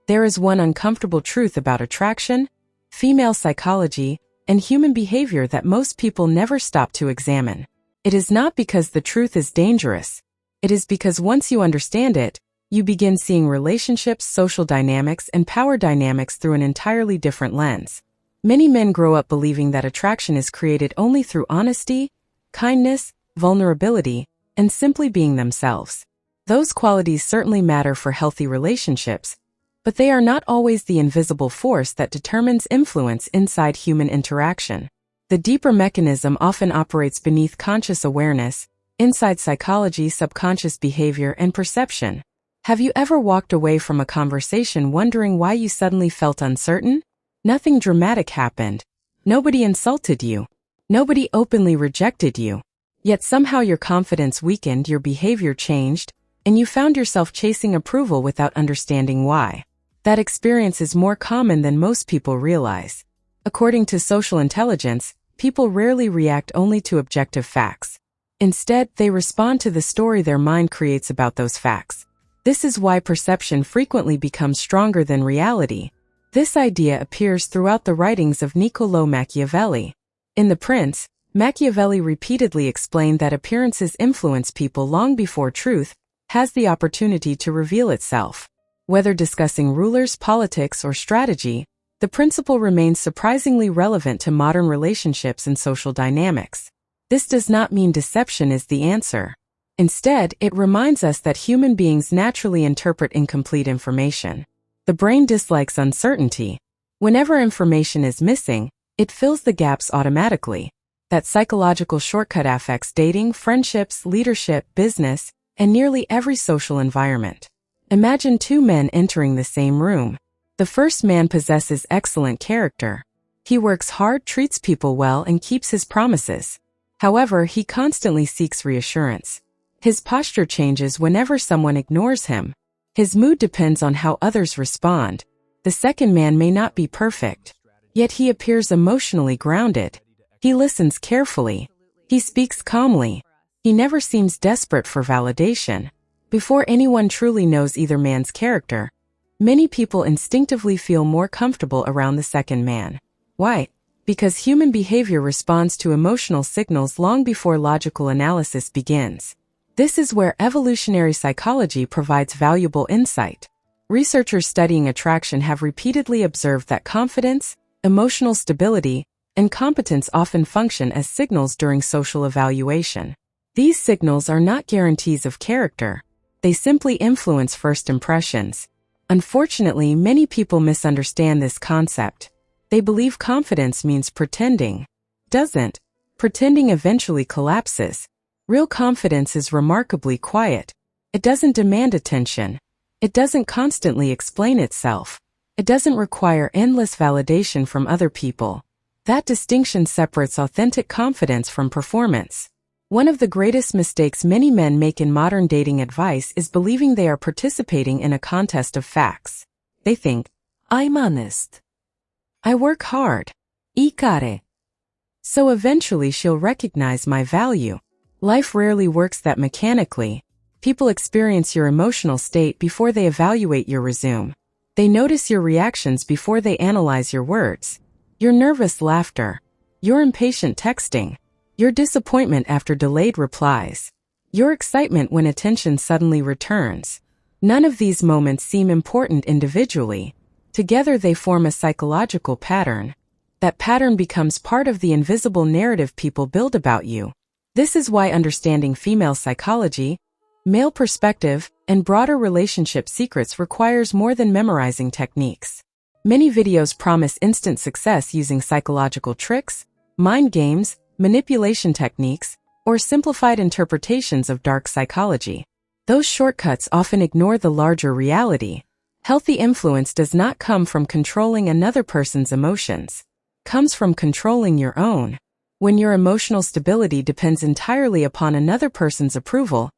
There is one uncomfortable truth about attraction, female psychology, and human behavior that most people never stop to examine. It is not because the truth is dangerous. It is because once you understand it, you begin seeing relationships, social dynamics, and power dynamics through an entirely different lens. Many men grow up believing that attraction is created only through honesty, kindness, vulnerability, and simply being themselves. Those qualities certainly matter for healthy relationships, but they are not always the invisible force that determines influence inside human interaction. The deeper mechanism often operates beneath conscious awareness, inside psychology, subconscious behavior, and perception. Have you ever walked away from a conversation wondering why you suddenly felt uncertain? Nothing dramatic happened. Nobody insulted you. Nobody openly rejected you. Yet somehow your confidence weakened, your behavior changed, and you found yourself chasing approval without understanding why. That experience is more common than most people realize. According to social intelligence, people rarely react only to objective facts. Instead, they respond to the story their mind creates about those facts. This is why perception frequently becomes stronger than reality. This idea appears throughout the writings of Niccolò Machiavelli. In The Prince, Machiavelli repeatedly explained that appearances influence people long before truth has the opportunity to reveal itself. Whether discussing rulers, politics, or strategy, the principle remains surprisingly relevant to modern relationships and social dynamics. This does not mean deception is the answer. Instead, it reminds us that human beings naturally interpret incomplete information. The brain dislikes uncertainty. Whenever information is missing, it fills the gaps automatically. That psychological shortcut affects dating, friendships, leadership, business, and nearly every social environment. Imagine two men entering the same room. The first man possesses excellent character. He works hard, treats people well, and keeps his promises. However, he constantly seeks reassurance. His posture changes whenever someone ignores him. His mood depends on how others respond. The second man may not be perfect, yet he appears emotionally grounded. He listens carefully. He speaks calmly. He never seems desperate for validation. Before anyone truly knows either man's character, many people instinctively feel more comfortable around the second man. Why? Because human behavior responds to emotional signals long before logical analysis begins. This is where evolutionary psychology provides valuable insight. Researchers studying attraction have repeatedly observed that confidence, emotional stability, and competence often function as signals during social evaluation. These signals are not guarantees of character. They simply influence first impressions. Unfortunately, many people misunderstand this concept. They believe confidence means pretending. Doesn't. Pretending eventually collapses. Real confidence is remarkably quiet. It doesn't demand attention. It doesn't constantly explain itself. It doesn't require endless validation from other people. That distinction separates authentic confidence from performance. One of the greatest mistakes many men make in modern dating advice is believing they are participating in a contest of facts. They think, I'm honest. I work hard. Ikare. So eventually she'll recognize my value. Life rarely works that mechanically. People experience your emotional state before they evaluate your resume. They notice your reactions before they analyze your words. Your nervous laughter. Your impatient texting. Your disappointment after delayed replies. Your excitement when attention suddenly returns. None of these moments seem important individually. Together they form a psychological pattern. That pattern becomes part of the invisible narrative people build about you. This is why understanding female psychology, male perspective, and broader relationship secrets requires more than memorizing techniques. Many videos promise instant success using psychological tricks, mind games, manipulation techniques, or simplified interpretations of dark psychology. Those shortcuts often ignore the larger reality. Healthy influence does not come from controlling another person's emotions. It comes from controlling your own. When your emotional stability depends entirely upon another person's approval,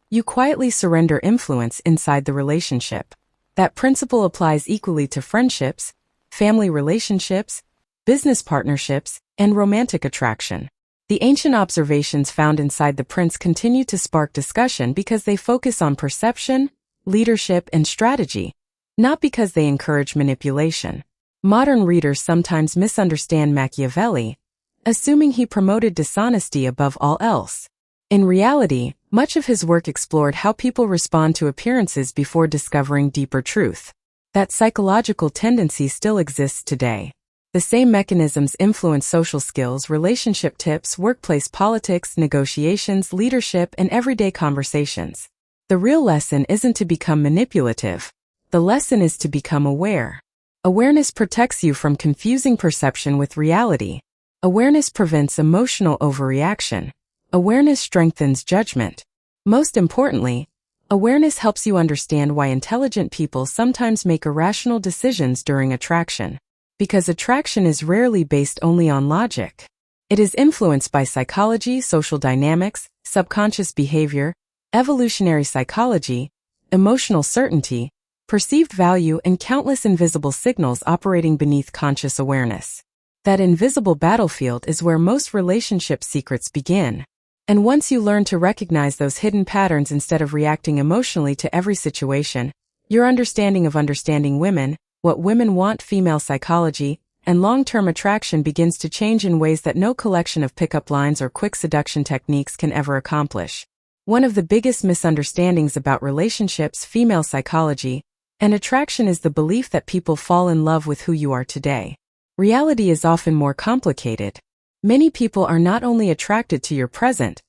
you quietly surrender influence inside the relationship. That principle applies equally to friendships, family relationships, business partnerships, and romantic attraction. The ancient observations found inside The Prince continue to spark discussion because they focus on perception, leadership, and strategy. not because they encourage manipulation. Modern readers sometimes misunderstand Machiavelli, assuming he promoted dishonesty above all else. In reality, much of his work explored how people respond to appearances before discovering deeper truth. That psychological tendency still exists today. The same mechanisms influence social skills, relationship tips, workplace politics, negotiations, leadership, and everyday conversations. The real lesson isn't to become manipulative. The lesson is to become aware. Awareness protects you from confusing perception with reality. Awareness prevents emotional overreaction. Awareness strengthens judgment. Most importantly, awareness helps you understand why intelligent people sometimes make irrational decisions during attraction. Because attraction is rarely based only on logic. It is influenced by psychology, social dynamics, subconscious behavior, evolutionary psychology, emotional certainty, perceived value, and countless invisible signals operating beneath conscious awareness. That invisible battlefield is where most relationship secrets begin. And once you learn to recognize those hidden patterns instead of reacting emotionally to every situation, your understanding of understanding women, what women want, female psychology, and long-term attraction begins to change in ways that no collection of pickup lines or quick seduction techniques can ever accomplish. One of the biggest misunderstandings about relationships, female psychology, and attraction is the belief that people fall in love with who you are today. Reality is often more complicated. Many people are not only attracted to your present,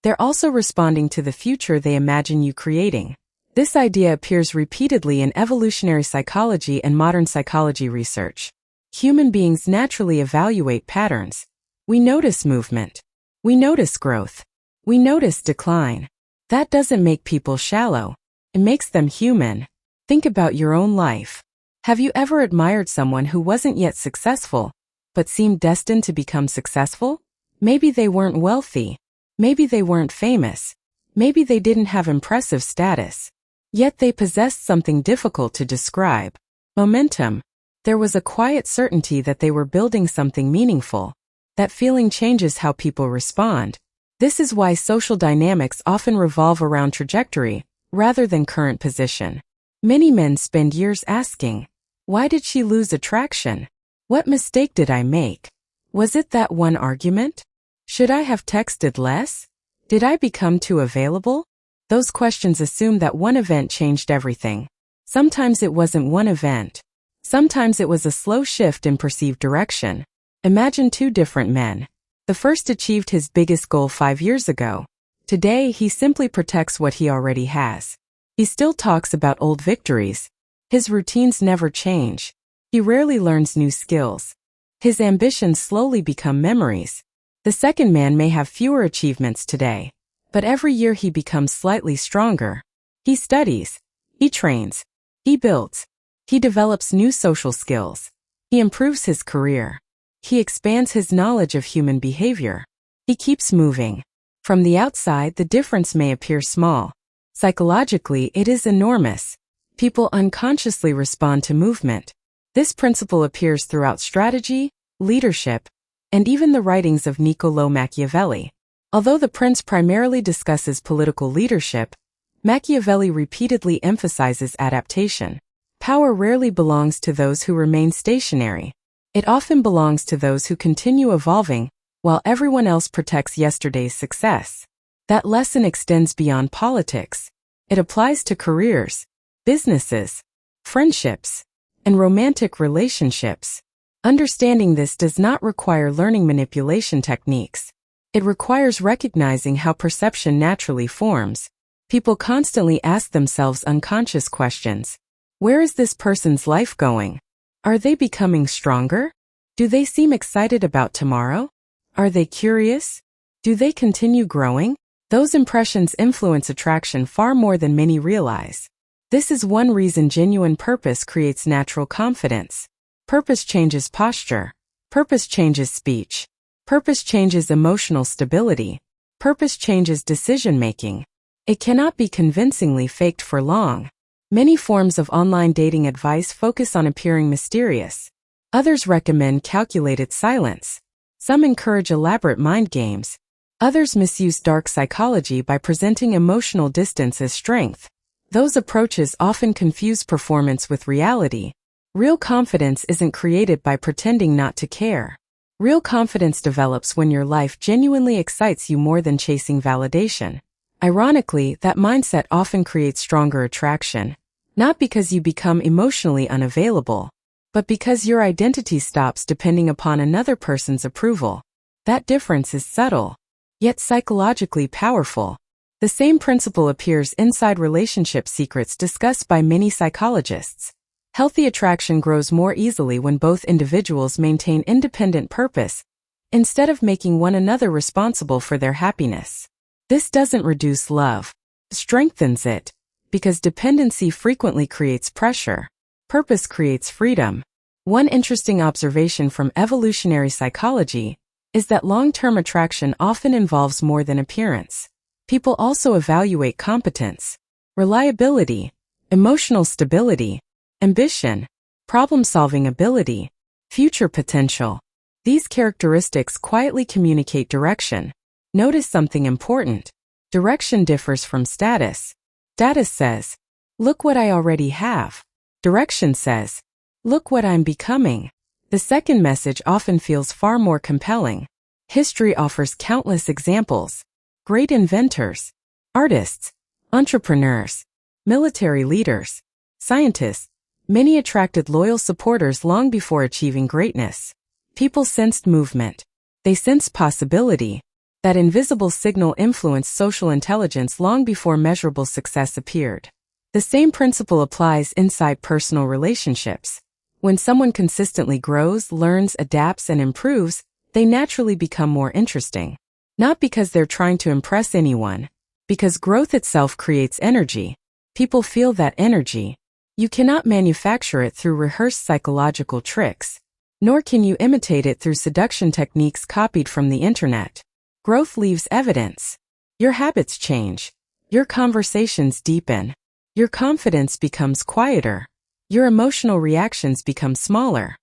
they're also responding to the future they imagine you creating. This idea appears repeatedly in evolutionary psychology and modern psychology research. Human beings naturally evaluate patterns. We notice movement. We notice growth. We notice decline. That doesn't make people shallow. It makes them human. Think about your own life. Have you ever admired someone who wasn't yet successful, but seemed destined to become successful? Maybe they weren't wealthy. Maybe they weren't famous. Maybe they didn't have impressive status. Yet they possessed something difficult to describe. Momentum. There was a quiet certainty that they were building something meaningful. That feeling changes how people respond. This is why social dynamics often revolve around trajectory, rather than current position. Many men spend years asking, why did she lose attraction? What mistake did I make? Was it that one argument? Should I have texted less? Did I become too available? Those questions assume that one event changed everything. Sometimes it wasn't one event. Sometimes it was a slow shift in perceived direction. Imagine two different men. The first achieved his biggest goal 5 years ago. Today, he simply protects what he already has. He still talks about old victories. His routines never change. He rarely learns new skills. His ambitions slowly become memories. The second man may have fewer achievements today, but every year he becomes slightly stronger. He studies. He trains. He builds. He develops new social skills. He improves his career. He expands his knowledge of human behavior. He keeps moving. From the outside, the difference may appear small. Psychologically, it is enormous. People unconsciously respond to movement. This principle appears throughout strategy, leadership, and even the writings of Niccolò Machiavelli. Although the prince primarily discusses political leadership, Machiavelli repeatedly emphasizes adaptation. Power rarely belongs to those who remain stationary. It often belongs to those who continue evolving, while everyone else protects yesterday's success. That lesson extends beyond politics. It applies to careers, businesses, friendships, and romantic relationships. Understanding this does not require learning manipulation techniques. It requires recognizing how perception naturally forms. People constantly ask themselves unconscious questions. Where is this person's life going? Are they becoming stronger? Do they seem excited about tomorrow? Are they curious? Do they continue growing? Those impressions influence attraction far more than many realize. This is one reason genuine purpose creates natural confidence. Purpose changes posture. Purpose changes speech. Purpose changes emotional stability. Purpose changes decision-making. It cannot be convincingly faked for long. Many forms of online dating advice focus on appearing mysterious. Others recommend calculated silence. Some encourage elaborate mind games. Others misuse dark psychology by presenting emotional distance as strength. Those approaches often confuse performance with reality. Real confidence isn't created by pretending not to care. Real confidence develops when your life genuinely excites you more than chasing validation. Ironically, that mindset often creates stronger attraction, not because you become emotionally unavailable, but because your identity stops depending upon another person's approval. That difference is subtle, yet psychologically powerful. The same principle appears inside relationship secrets discussed by many psychologists. Healthy attraction grows more easily when both individuals maintain independent purpose, instead of making one another responsible for their happiness. This doesn't reduce love, it strengthens it, because dependency frequently creates pressure. Purpose creates freedom. One interesting observation from evolutionary psychology is that long-term attraction often involves more than appearance. People also evaluate competence, reliability, emotional stability, ambition, problem-solving ability, future potential. These characteristics quietly communicate direction. Notice something important. Direction differs from status. Status says, "Look what I already have." Direction says, "Look what I'm becoming." The second message often feels far more compelling. History offers countless examples. Great inventors, artists, entrepreneurs, military leaders, scientists, many attracted loyal supporters long before achieving greatness. People sensed movement. They sensed possibility. That invisible signal influenced social intelligence long before measurable success appeared. The same principle applies inside personal relationships. When someone consistently grows, learns, adapts, and improves, they naturally become more interesting. Not because they're trying to impress anyone, because growth itself creates energy. People feel that energy. You cannot manufacture it through rehearsed psychological tricks, nor can you imitate it through seduction techniques copied from the internet. Growth leaves evidence. Your habits change. Your conversations deepen. Your confidence becomes quieter. Your emotional reactions become smaller.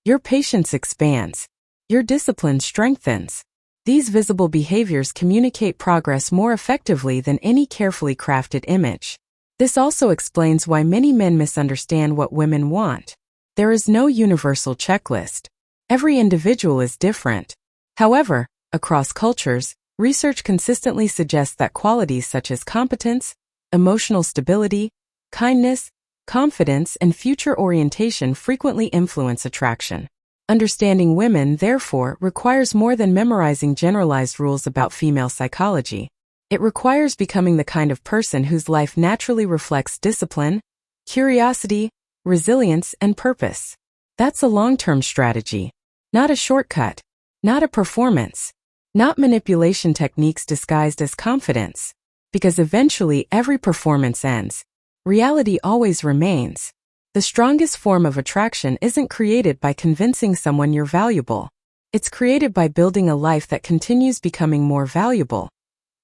Your patience expands. Your discipline strengthens. These visible behaviors communicate progress more effectively than any carefully crafted image. This also explains why many men misunderstand what women want. There is no universal checklist. Every individual is different. However, across cultures, research consistently suggests that qualities such as competence, emotional stability, kindness, confidence, and future orientation frequently influence attraction. Understanding women, therefore, requires more than memorizing generalized rules about female psychology. It requires becoming the kind of person whose life naturally reflects discipline, curiosity, resilience, and purpose. That's a long-term strategy, not a shortcut, not a performance, not manipulation techniques disguised as confidence. Because eventually every performance ends. Reality always remains. The strongest form of attraction isn't created by convincing someone you're valuable. It's created by building a life that continues becoming more valuable,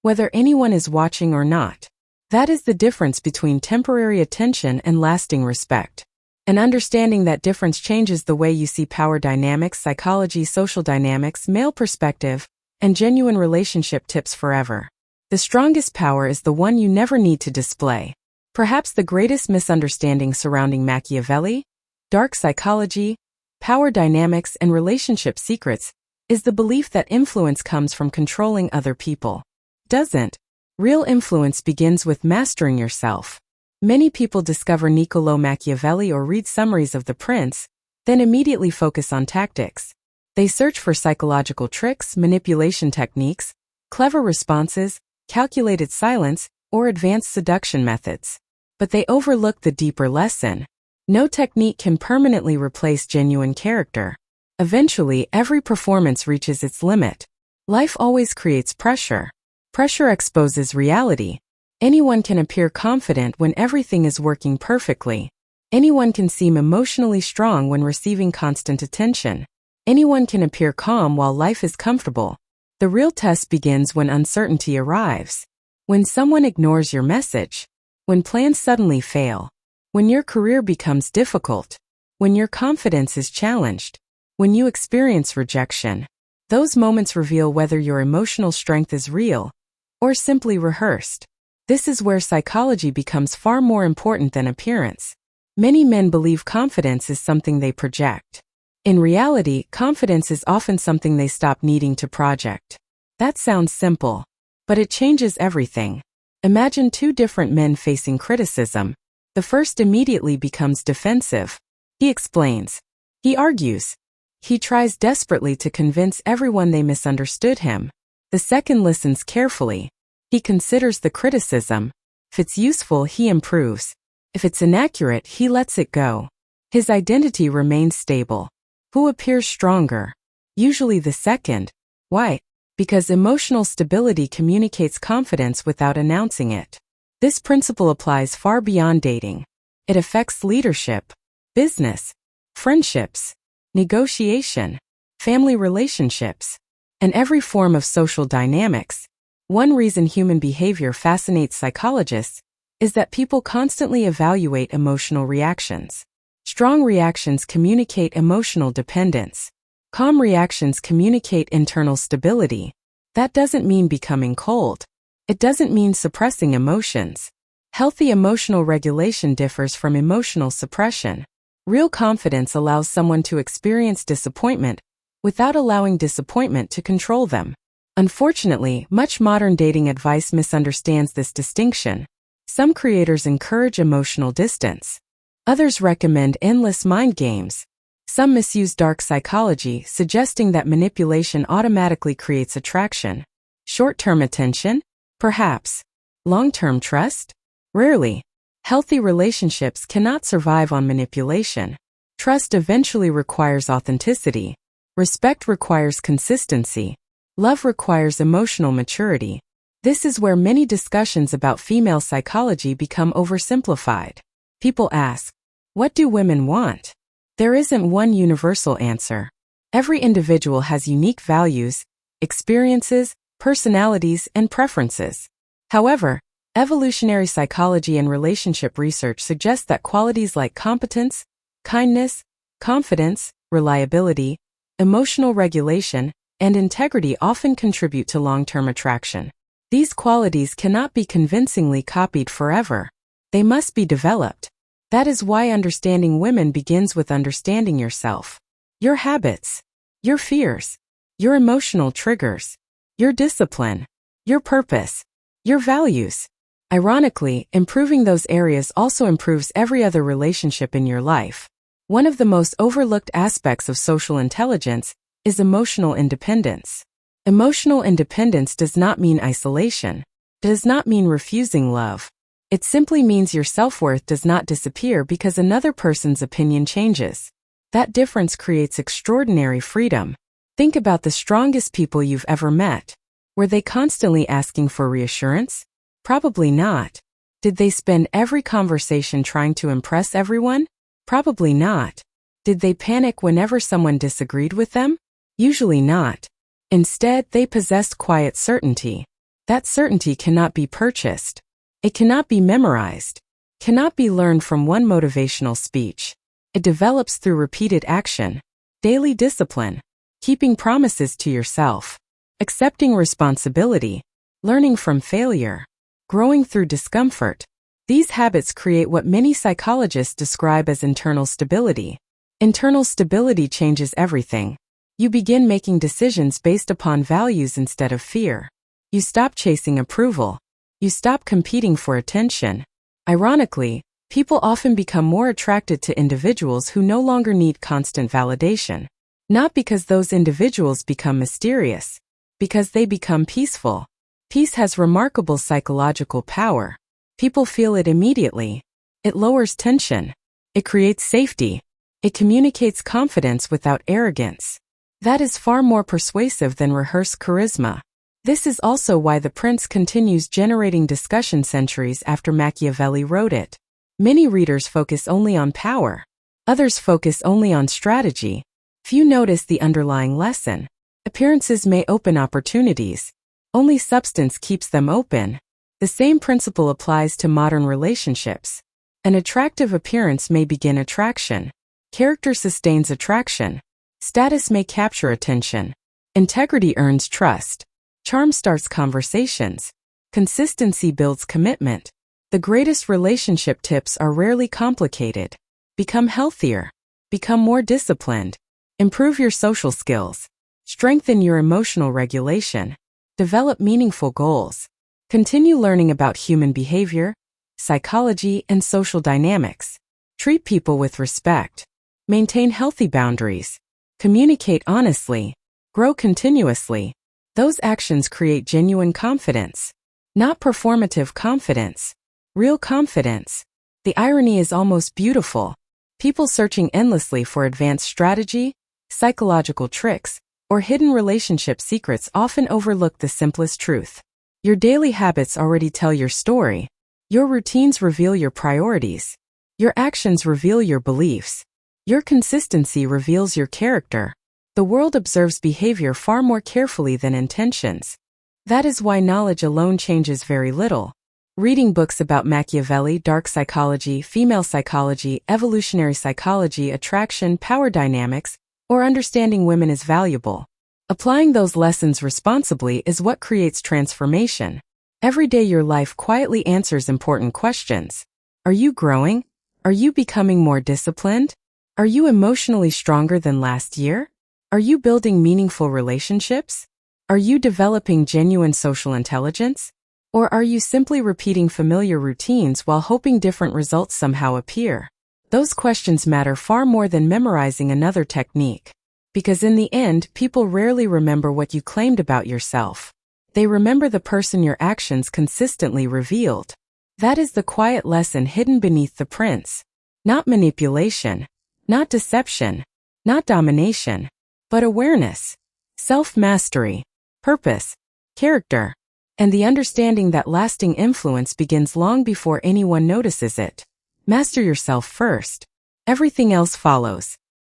whether anyone is watching or not. That is the difference between temporary attention and lasting respect. And understanding that difference changes the way you see power dynamics, psychology, social dynamics, male perspective, and genuine relationship tips forever. The strongest power is the one you never need to display. Perhaps the greatest misunderstanding surrounding Machiavelli, dark psychology, power dynamics, and relationship secrets is the belief that influence comes from controlling other people. Doesn't. Real influence begins with mastering yourself. Many people discover Niccolò Machiavelli or read summaries of The Prince, then immediately focus on tactics. They search for psychological tricks, manipulation techniques, clever responses, calculated silence, or advanced seduction methods. But they overlook the deeper lesson. No technique can permanently replace genuine character. Eventually, every performance reaches its limit. Life always creates pressure. Pressure exposes reality. Anyone can appear confident when everything is working perfectly. Anyone can seem emotionally strong when receiving constant attention. Anyone can appear calm while life is comfortable. The real test begins when uncertainty arrives. When someone ignores your message. When plans suddenly fail. When your career becomes difficult. When your confidence is challenged. When you experience rejection. Those moments reveal whether your emotional strength is real or simply rehearsed. This is where psychology becomes far more important than appearance. Many men believe confidence is something they project. In reality, confidence is often something they stop needing to project. That sounds simple, but it changes everything. Imagine two different men facing criticism. The first immediately becomes defensive. He explains. He argues. He tries desperately to convince everyone they misunderstood him. The second listens carefully. He considers the criticism. If it's useful, he improves. If it's inaccurate, he lets it go. His identity remains stable. Who appears stronger? Usually the second. Why? Because emotional stability communicates confidence without announcing it. This principle applies far beyond dating. It affects leadership, business, friendships, negotiation, family relationships, and every form of social dynamics. One reason human behavior fascinates psychologists is that people constantly evaluate emotional reactions. Strong reactions communicate emotional dependence. Calm reactions communicate internal stability. That doesn't mean becoming cold. It doesn't mean suppressing emotions. Healthy emotional regulation differs from emotional suppression. Real confidence allows someone to experience disappointment without allowing disappointment to control them. Unfortunately, much modern dating advice misunderstands this distinction. Some creators encourage emotional distance. Others recommend endless mind games. Some misuse dark psychology, suggesting that manipulation automatically creates attraction. Short-term attention? Perhaps. Long-term trust? Rarely. Healthy relationships cannot survive on manipulation. Trust eventually requires authenticity. Respect requires consistency. Love requires emotional maturity. This is where many discussions about female psychology become oversimplified. People ask, what do women want? There isn't one universal answer. Every individual has unique values, experiences, personalities, and preferences. However, evolutionary psychology and relationship research suggest that qualities like competence, kindness, confidence, reliability, emotional regulation, and integrity often contribute to long-term attraction. These qualities cannot be convincingly copied forever. They must be developed. That is why understanding women begins with understanding yourself. Your habits, your fears, your emotional triggers, your discipline, your purpose, your values. Ironically, improving those areas also improves every other relationship in your life. One of the most overlooked aspects of social intelligence is emotional independence. Emotional independence does not mean isolation. It does not mean refusing love. It simply means your self-worth does not disappear because another person's opinion changes. That difference creates extraordinary freedom. Think about the strongest people you've ever met. Were they constantly asking for reassurance? Probably not. Did they spend every conversation trying to impress everyone? Probably not. Did they panic whenever someone disagreed with them? Usually not. Instead, they possessed quiet certainty. That certainty cannot be purchased. It cannot be memorized. Cannot be learned from one motivational speech. It develops through repeated action, daily discipline, keeping promises to yourself, accepting responsibility, learning from failure, growing through discomfort. These habits create what many psychologists describe as internal stability. Internal stability changes everything. You begin making decisions based upon values instead of fear. You stop chasing approval. You stop competing for attention. Ironically, people often become more attracted to individuals who no longer need constant validation. Not because those individuals become mysterious, because they become peaceful. Peace has remarkable psychological power. People feel it immediately. It lowers tension. It creates safety. It communicates confidence without arrogance. That is far more persuasive than rehearsed charisma. This is also why The Prince continues generating discussion centuries after Machiavelli wrote it. Many readers focus only on power. Others focus only on strategy. Few notice the underlying lesson. Appearances may open opportunities. Only substance keeps them open. The same principle applies to modern relationships. An attractive appearance may begin attraction. Character sustains attraction. Status may capture attention. Integrity earns trust. Charm starts conversations. Consistency builds commitment. The greatest relationship tips are rarely complicated. Become healthier. Become more disciplined. Improve your social skills. Strengthen your emotional regulation. Develop meaningful goals. Continue learning about human behavior, psychology, and social dynamics. Treat people with respect. Maintain healthy boundaries. Communicate honestly. Grow continuously. Those actions create genuine confidence. Not performative confidence. Real confidence. The irony is almost beautiful. People searching endlessly for advanced strategy, psychological tricks, or hidden relationship secrets often overlook the simplest truth. Your daily habits already tell your story. Your routines reveal your priorities. Your actions reveal your beliefs. Your consistency reveals your character. The world observes behavior far more carefully than intentions. That is why knowledge alone changes very little. Reading books about Machiavelli, dark psychology, female psychology, evolutionary psychology, attraction, power dynamics, or understanding women is valuable. Applying those lessons responsibly is what creates transformation. Every day your life quietly answers important questions. Are you growing? Are you becoming more disciplined? Are you emotionally stronger than last year? Are you building meaningful relationships? Are you developing genuine social intelligence? Or are you simply repeating familiar routines while hoping different results somehow appear? Those questions matter far more than memorizing another technique. Because in the end, people rarely remember what you claimed about yourself. They remember the person your actions consistently revealed. That is the quiet lesson hidden beneath the prince. Not manipulation, not deception, not domination, but awareness, self-mastery, purpose, character, and the understanding that lasting influence begins long before anyone notices it. Master yourself first. Everything else follows.